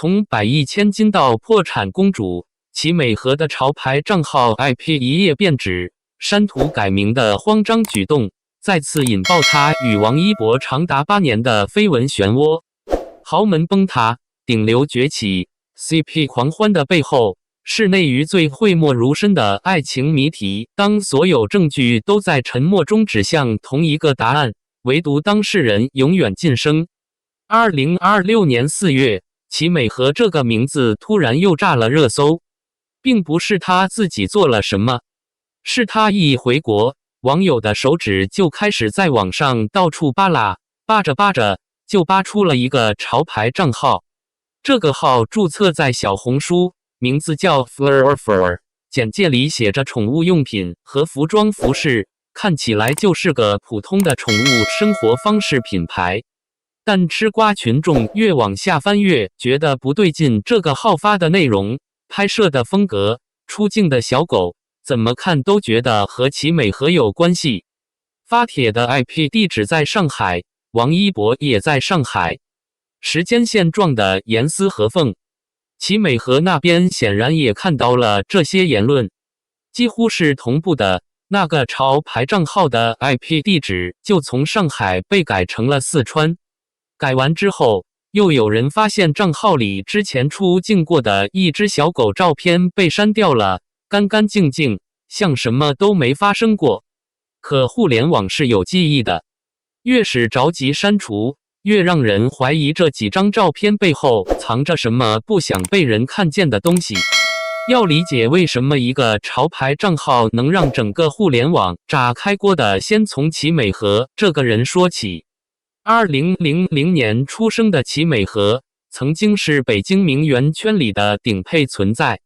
从百亿千金到破产公主，其美和的潮牌账号 IP 一夜变质，删图改名的慌张举动，再次引爆他与王一博长达8年的绯闻漩涡。豪门崩塌，顶流崛起 ，CP 狂欢的背后，是内娱最讳莫如深的爱情谜题。当所有证据都在沉默中指向同一个答案，唯独当事人永远噤声。2026年4月，其美和这个名字突然又炸了热搜，并不是他自己做了什么，是他一回国，网友的手指就开始在网上到处扒拉，扒着扒着就扒出了一个潮牌账号。这个号注册在小红书，名字叫 Flurfer， 简介里写着宠物用品和服装服饰，看起来就是个普通的宠物生活方式品牌。但吃瓜群众越往下翻越觉得不对劲，这个号发的内容、拍摄的风格、出镜的小狗，怎么看都觉得和其美和有关系。发帖的 IP 地址在上海，王一博也在上海，时间线撞得严丝合缝。其美和那边显然也看到了这些言论，几乎是同步的。那个潮牌账号的 IP 地址就从上海被改成了四川。改完之后，又有人发现账号里之前出镜过的一只小狗照片被删掉了，干干净净，像什么都没发生过。可互联网是有记忆的，越是着急删除，越让人怀疑这几张照片背后藏着什么不想被人看见的东西。要理解为什么一个潮牌账号能让整个互联网炸开锅的，先从其美和这个人说起。2000年出生的其美和，曾经是北京名媛圈里的顶配存在。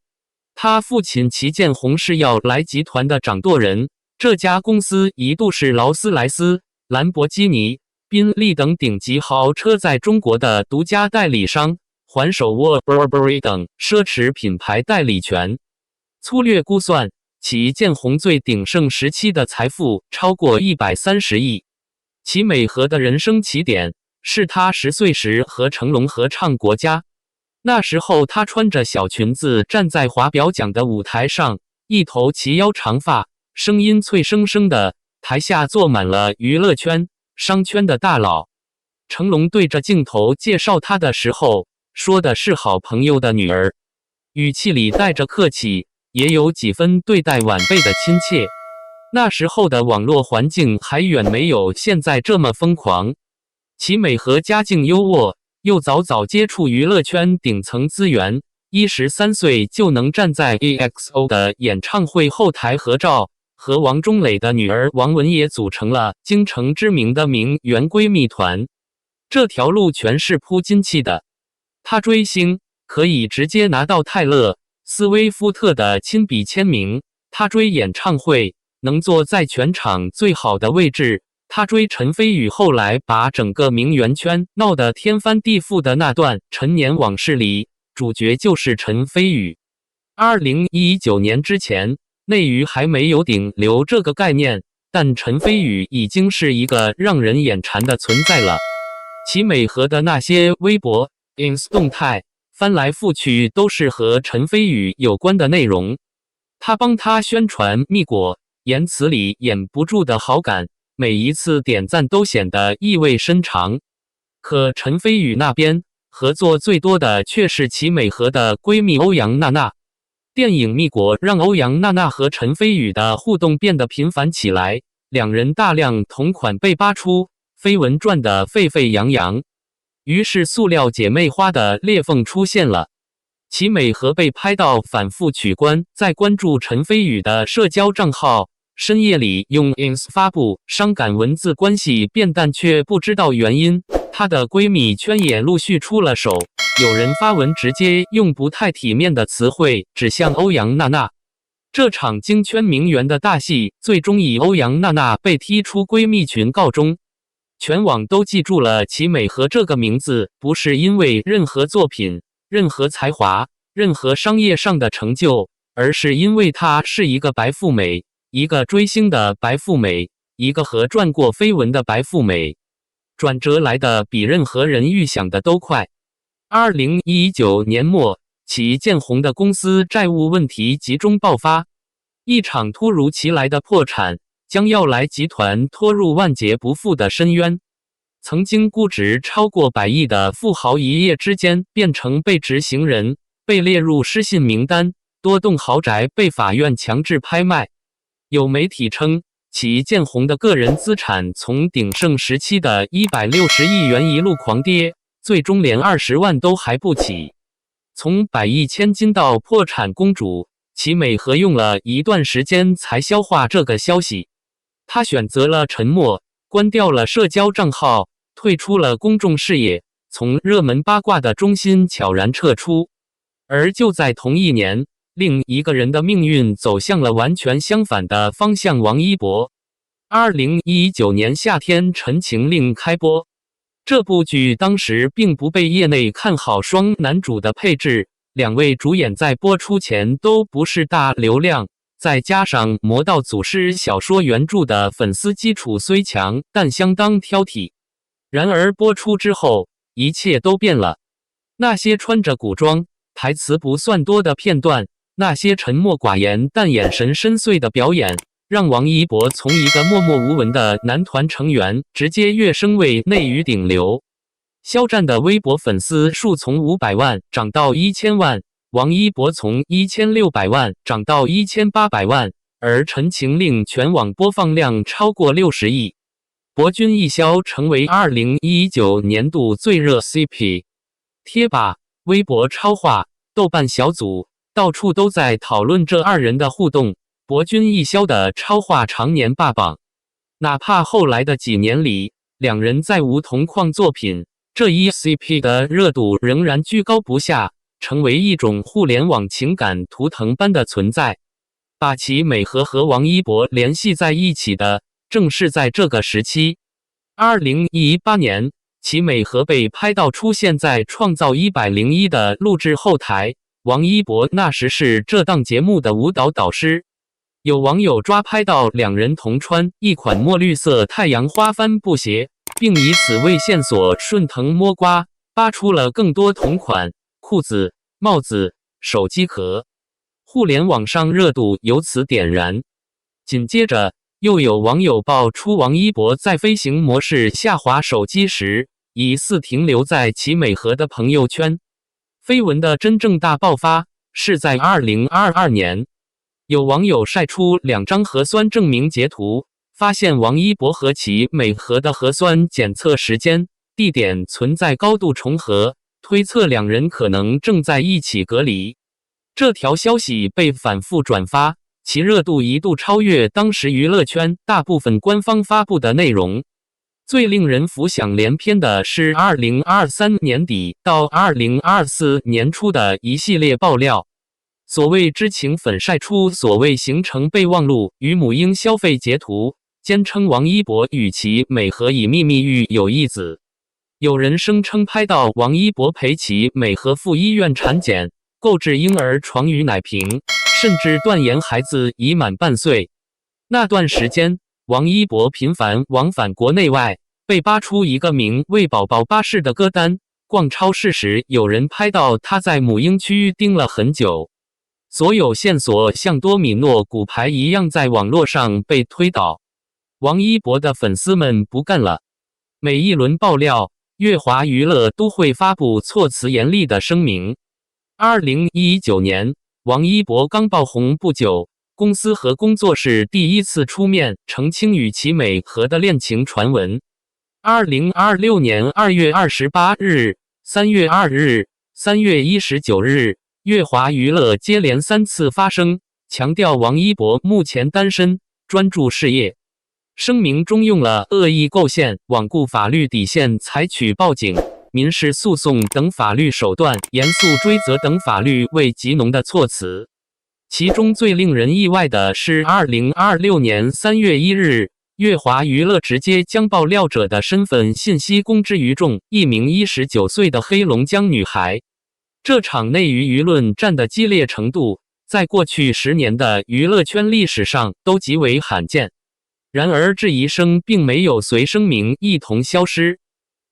他父亲齐建宏是要来集团的掌舵人，这家公司一度是劳斯莱斯、兰博基尼、宾利等顶级豪车在中国的独家代理商，还手握 Burberry 等奢侈品牌代理权。粗略估算，齐建宏最鼎盛时期的财富超过130亿。其美和的人生起点是他10岁时和成龙合唱《国家》，那时候他穿着小裙子站在华表奖的舞台上，一头齐腰长发，声音脆生生的，台下坐满了娱乐圈、商圈的大佬。成龙对着镜头介绍他的时候，说的是好朋友的女儿，语气里带着客气，也有几分对待晚辈的亲切。那时候的网络环境还远没有现在这么疯狂。其美和家境优渥，又早早接触娱乐圈顶层资源，13岁就能站在 EXO 的演唱会后台合照，和王中磊的女儿王雯也组成了京城知名的名媛闺蜜团。这条路全是铺金气的。她追星可以直接拿到泰勒·斯威夫特的亲笔签名，她追演唱会能坐在全场最好的位置。他追陈飞宇后来把整个名媛圈闹得天翻地覆的那段陈年往事里，主角就是陈飞宇。2019年之前，内娱还没有顶流这个概念，但陈飞宇已经是一个让人眼馋的存在了。其美和的那些微博、ins 动态，翻来覆去都是和陈飞宇有关的内容。他帮他宣传蜜果，言辞里掩不住的好感，每一次点赞都显得意味深长。可陈飞宇那边合作最多的却是其美和的闺蜜欧阳娜娜。电影《蜜果》让欧阳娜娜和陈飞宇的互动变得频繁起来，两人大量同款被扒出，绯闻转得沸沸扬扬。于是塑料姐妹花的裂缝出现了。其美和被拍到反复取关，在关注陈飞宇的社交账号，深夜里用 ins 发布伤感文字，关系变淡却不知道原因。她的闺蜜圈也陆续出了手，有人发文直接用不太体面的词汇指向欧阳娜娜。这场京圈名媛的大戏最终以欧阳娜娜被踢出闺蜜群告终。全网都记住了其美和这个名字，不是因为任何作品、任何才华、任何商业上的成就，而是因为她是一个白富美，一个追星的白富美，一个和赚过绯闻的白富美。转折来的比任何人预想的都快。2019年末，其建宏的公司债务问题集中爆发，一场突如其来的破产将耀来集团拖入万劫不复的深渊。曾经估值超过100亿的富豪一夜之间变成被执行人，被列入失信名单，多栋豪宅被法院强制拍卖。有媒体称，其建宏的个人资产从鼎盛时期的160亿元一路狂跌，最终连20万都还不起。从100亿千金到破产公主，其美和用了一段时间才消化这个消息。他选择了沉默，关掉了社交账号，退出了公众视野，从热门八卦的中心悄然撤出。而就在同一年，另一个人的命运走向了完全相反的方向。王一博。2019年夏天，《陈情令》开播。这部剧当时并不被业内看好，双男主的配置，两位主演在播出前都不是大流量，再加上魔道祖师小说原著的粉丝基础虽强，但相当挑剔。然而播出之后，一切都变了。那些穿着古装、台词不算多的片段，那些沉默寡言但眼神深邃的表演，让王一博从一个默默无闻的男团成员直接跃升为内娱顶流。肖战的微博粉丝数从500万涨到1000万，王一博从1600万涨到1800万，而《陈情令》全网播放量超过60亿。博君一肖成为2019年度最热 CP。贴吧、微博超话、豆瓣小组，到处都在讨论这二人的互动。博君一肖的超话常年霸榜，哪怕后来的几年里，两人再无同框作品，这一 CP 的热度仍然居高不下，成为一种互联网情感图腾般的存在。把其美和王一博联系在一起的，正是在这个时期。2018年，其美和被拍到出现在《创造101》的录制后台，王一博那时是这档节目的舞蹈导师。有网友抓拍到两人同穿一款墨绿色太阳花帆布鞋，并以此为线索顺藤摸瓜，扒出了更多同款裤子、帽子、手机壳。互联网上热度由此点燃。紧接着，又有网友爆出王一博在飞行模式下滑手机时，疑似停留在其美和的朋友圈。绯闻的真正大爆发是在2022年。有网友晒出2张核酸证明截图，发现王一博和其美和的核酸检测时间、地点存在高度重合，推测两人可能正在一起隔离。这条消息被反复转发，其热度一度超越当时娱乐圈大部分官方发布的内容。最令人浮想联翩的是2023年底到2024年初的一系列爆料。所谓知情粉晒出所谓行程备忘录与母婴消费截图，坚称王一博与其美和已秘密育有一子。有人声称拍到王一博陪其美和赴医院产检，购置婴儿床与奶瓶，甚至断言孩子已满半岁。那段时间，王一博频繁往返国内外，被扒出一个名为宝宝巴士的歌单。逛超市时，有人拍到他在母婴区盯了很久。所有线索像多米诺骨牌一样在网络上被推倒。王一博的粉丝们不干了。每一轮爆料，乐华娱乐都会发布措辞严厉的声明。2019年，王一博刚爆红不久，公司和工作室第一次出面澄清与其美和的恋情传闻。2026年2月28日、3月2日、3月19日，乐华娱乐接连3次发声，强调王一博目前单身，专注事业。声明中用了恶意构陷、罔顾法律底线，采取报警、民事诉讼等法律手段，严肃追责等法律味极浓的措辞。其中最令人意外的是2026年3月1日，乐华娱乐直接将爆料者的身份信息公之于众，一名19岁的黑龙江女孩。这场内娱舆论战的激烈程度，在过去10年的娱乐圈历史上都极为罕见。然而质疑声并没有随声明一同消失。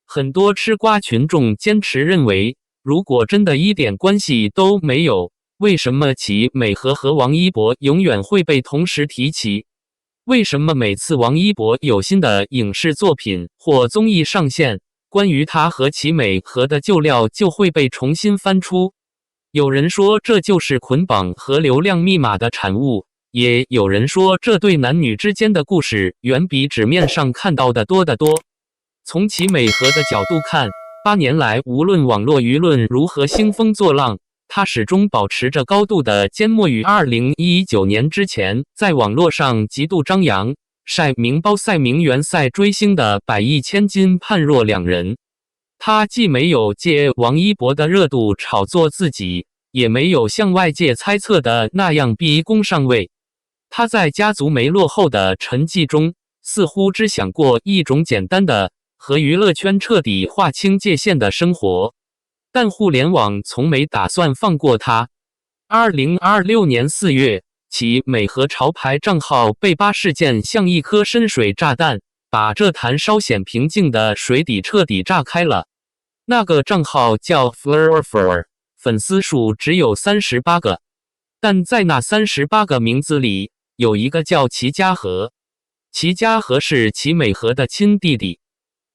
很多吃瓜群众坚持认为，如果真的一点关系都没有，为什么齐美和王一博永远会被同时提起？为什么每次王一博有新的影视作品或综艺上线，关于他和齐美和的旧料就会被重新翻出？有人说这就是捆绑和流量密码的产物，也有人说这对男女之间的故事远比纸面上看到的多得多。从齐美和的角度看，8年来无论网络舆论如何兴风作浪，他始终保持着高度的缄默。于2019年之前，在网络上极度张扬晒名包赛名媛赛追星的百亿千金判若两人。他既没有借王一博的热度炒作自己，也没有像外界猜测的那样逼宫上位。他在家族没落后的沉寂中，似乎只想过一种简单的和娱乐圈彻底划清界限的生活。但互联网从没打算放过他。2026年4月，其美和潮牌账号被扒事件像一颗深水炸弹，把这潭稍显平静的水底彻底炸开了。那个账号叫 Flurfur， 粉丝数只有38个，但在那38个名字里，有一个叫齐家和。齐家和是齐美和的亲弟弟。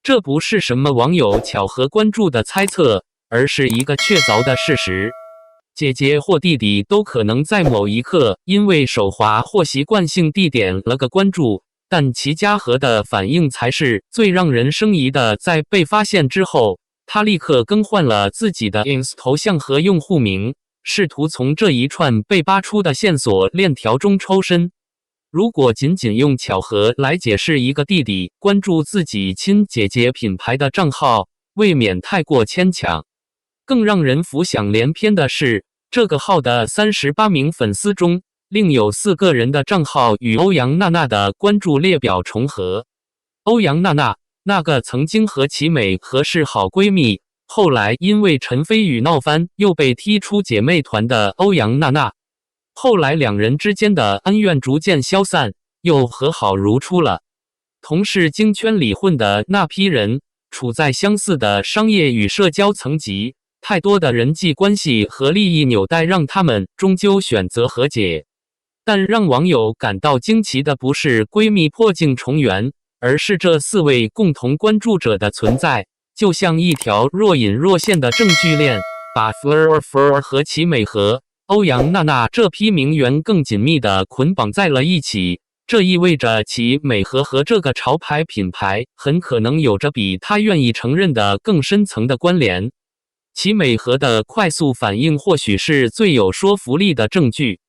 这不是什么网友巧合关注的猜测，而是一个确凿的事实。姐姐或弟弟都可能在某一刻因为手滑或习惯性地点了个关注，但齐家和的反应才是最让人生疑的。在被发现之后，他立刻更换了自己的 ins 头像和用户名，试图从这一串被扒出的线索链条中抽身。如果仅仅用巧合来解释一个弟弟关注自己亲姐姐品牌的账号，未免太过牵强。更让人浮想联翩的是，这个号的38名粉丝中，另有4个人的账号与欧阳娜娜的关注列表重合。欧阳娜娜，那个曾经和齐美和是好闺蜜，后来因为陈飞宇闹翻又被踢出姐妹团的欧阳娜娜。后来两人之间的恩怨逐渐消散，又和好如初了。同是京圈里混的那批人，处在相似的商业与社交层级，太多的人际关系和利益纽带让他们终究选择和解。但让网友感到惊奇的不是闺蜜破镜重圆，而是这4位共同关注者的存在，就像一条若隐若现的证据链，把 Flurfur 和齐美和欧阳娜娜这批名媛更紧密地捆绑在了一起。这意味着齐美和这个潮牌品牌很可能有着比他愿意承认的更深层的关联。齐美和的快速反应或许是最有说服力的证据。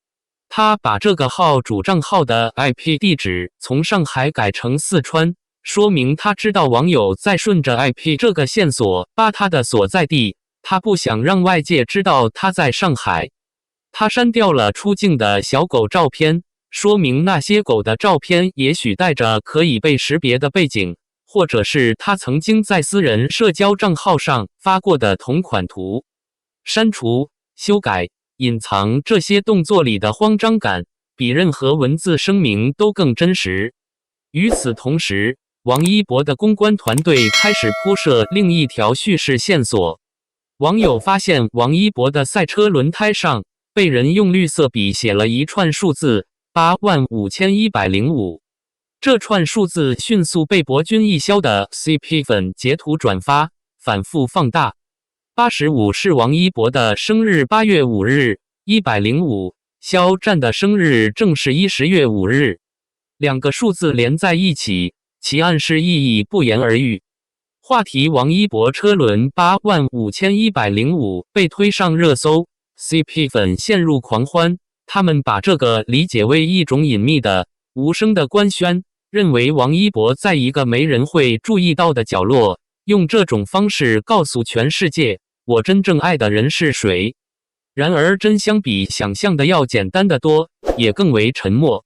他把这个号主账号的 IP 地址从上海改成四川，说明他知道网友在顺着 IP 这个线索扒他的所在地，他不想让外界知道他在上海。他删掉了出镜的小狗照片，说明那些狗的照片也许带着可以被识别的背景，或者是他曾经在私人社交账号上发过的同款图。删除、修改、隐藏这些动作里的慌张感，比任何文字声明都更真实。与此同时，王一博的公关团队开始铺设另一条叙事线索。网友发现王一博的赛车轮胎上被人用绿色笔写了一串数字85105，这串数字迅速被博君一笑的 CP 粉截图转发，反复放大。85是王一博的生日8月5日，105肖战的生日正是10月5日，两个数字连在一起，其暗示意义不言而喻。话题王一博车轮85105被推上热搜，CP 粉陷入狂欢，他们把这个理解为一种隐秘的、无声的官宣，认为王一博在一个没人会注意到的角落，用这种方式告诉全世界，我真正爱的人是谁。然而真相比想象的要简单得多，也更为沉默。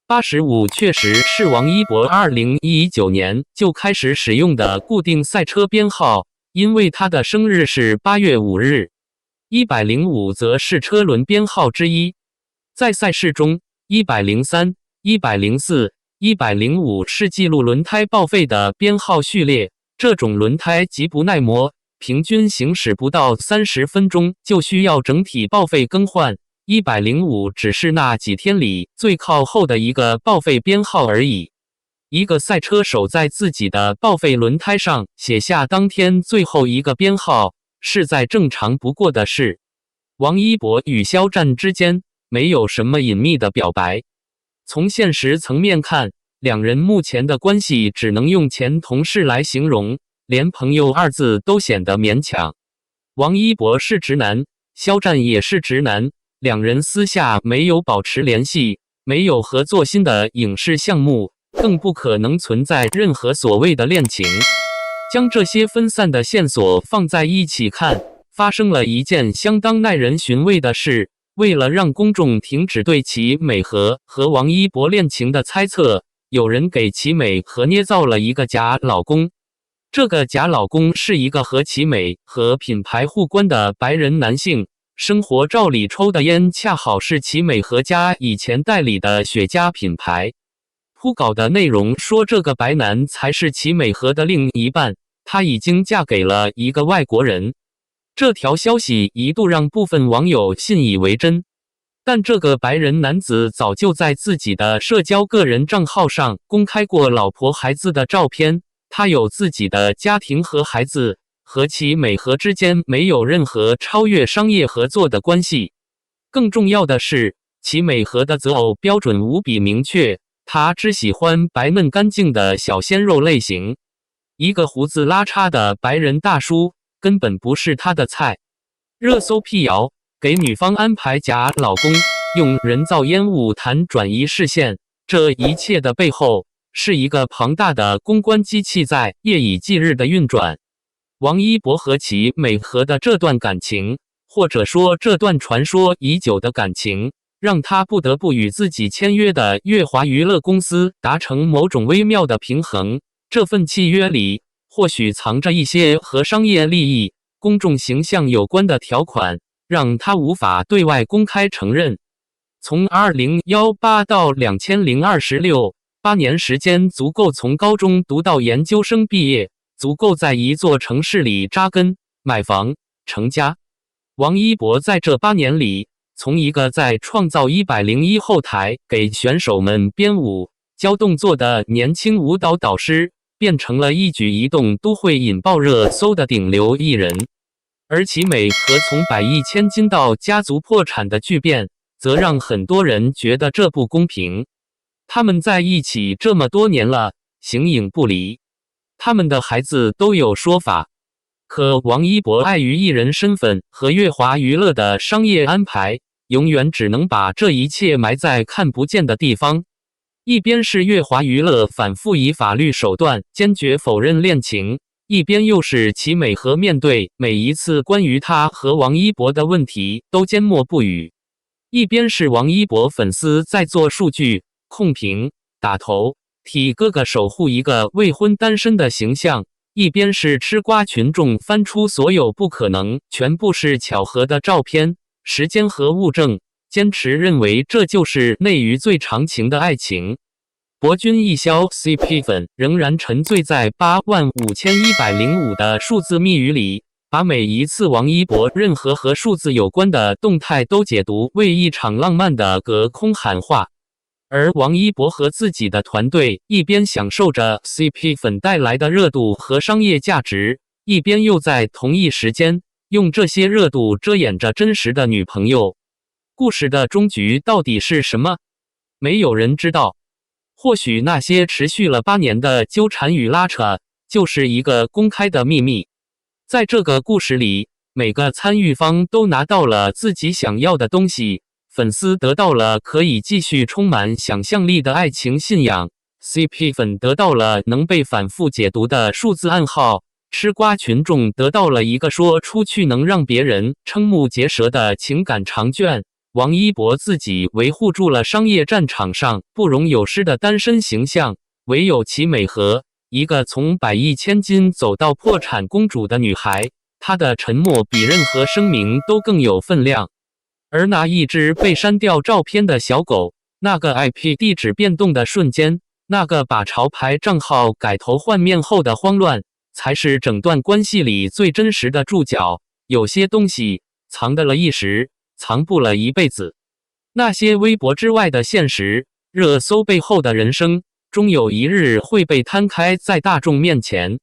85确实是王一博2019年就开始使用的固定赛车编号，因为他的生日是8月5日。105则是车轮编号之一。在赛事中，103、104、105是记录轮胎报废的编号序列。这种轮胎极不耐磨，平均行驶不到30分钟就需要整体报废更换。105只是那几天里最靠后的一个报废编号而已。一个赛车手在自己的报废轮胎上写下当天最后一个编号，是再正常不过的事。王一博与肖战之间没有什么隐秘的表白。从现实层面看，两人目前的关系只能用前同事来形容，连朋友二字都显得勉强。王一博是直男，肖战也是直男，两人私下没有保持联系，没有合作新的影视项目，更不可能存在任何所谓的恋情。将这些分散的线索放在一起看，发生了一件相当耐人寻味的事。为了让公众停止对齐美和和王一博恋情的猜测，有人给齐美和捏造了一个假老公。这个假老公是一个和齐美和品牌互关的白人男性，生活照里抽的烟恰好是齐美和家以前代理的雪茄品牌。铺稿的内容说这个白男才是齐美和的另一半，她已经嫁给了一个外国人。这条消息一度让部分网友信以为真，但这个白人男子早就在自己的社交个人账号上公开过老婆孩子的照片，他有自己的家庭和孩子，和齐美和之间没有任何超越商业合作的关系。更重要的是，齐美和的择偶标准无比明确，她只喜欢白嫩干净的小鲜肉类型，一个胡子拉碴的白人大叔根本不是她的菜。热搜辟谣，给女方安排假老公，用人造烟雾弹转移视线，这一切的背后是一个庞大的公关机器在夜以继日的运转。王一博和齐美和的这段感情，或者说这段传说已久的感情，让他不得不与自己签约的乐华娱乐公司达成某种微妙的平衡。这份契约里或许藏着一些和商业利益、公众形象有关的条款，让他无法对外公开承认。从2018到2026， 8年时间足够从高中读到研究生毕业，足够在一座城市里扎根、买房、成家。王一博在这8年里，从一个在创造101后台给选手们编舞、教动作的年轻舞蹈导师，变成了一举一动都会引爆热搜的顶流艺人。而齐美和从百亿千金到家族破产的巨变，则让很多人觉得这不公平。他们在一起这么多年了，形影不离，他们的孩子都有说法。可王一博碍于艺人身份和乐华娱乐的商业安排，永远只能把这一切埋在看不见的地方。一边是乐华娱乐反复以法律手段坚决否认恋情，一边又是齐美和面对每一次关于他和王一博的问题都缄默不语。一边是王一博粉丝在做数据控评、打头，替哥哥守护一个未婚单身的形象，一边是吃瓜群众翻出所有不可能全部是巧合的照片、时间和物证，坚持认为这就是内娱最长情的爱情。博君一笑 CP 粉仍然沉醉在85105的数字密语里，把每一次王一博任何和数字有关的动态都解读为一场浪漫的隔空喊话。而王一博和自己的团队一边享受着 CP 粉带来的热度和商业价值，一边又在同一时间用这些热度遮掩着真实的女朋友。故事的终局到底是什么？没有人知道。或许那些持续了8年的纠缠与拉扯，就是一个公开的秘密。在这个故事里，每个参与方都拿到了自己想要的东西，粉丝得到了可以继续充满想象力的爱情信仰， CP 粉得到了能被反复解读的数字暗号，吃瓜群众得到了一个说出去能让别人瞠目结舌的情感长卷。王一博自己维护住了商业战场上不容有失的单身形象，唯有齐美和，一个从百亿千金走到破产公主的女孩，她的沉默比任何声明都更有分量。而那一只被删掉照片的小狗，那个 IP 地址变动的瞬间，那个把潮牌账号改头换面后的慌乱，才是整段关系里最真实的注脚。有些东西藏得了一时，藏不了一辈子。那些微博之外的现实，热搜背后的人生，终有一日会被摊开在大众面前。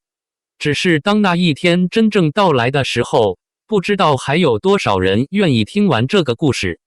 只是当那一天真正到来的时候，不知道还有多少人愿意听完这个故事。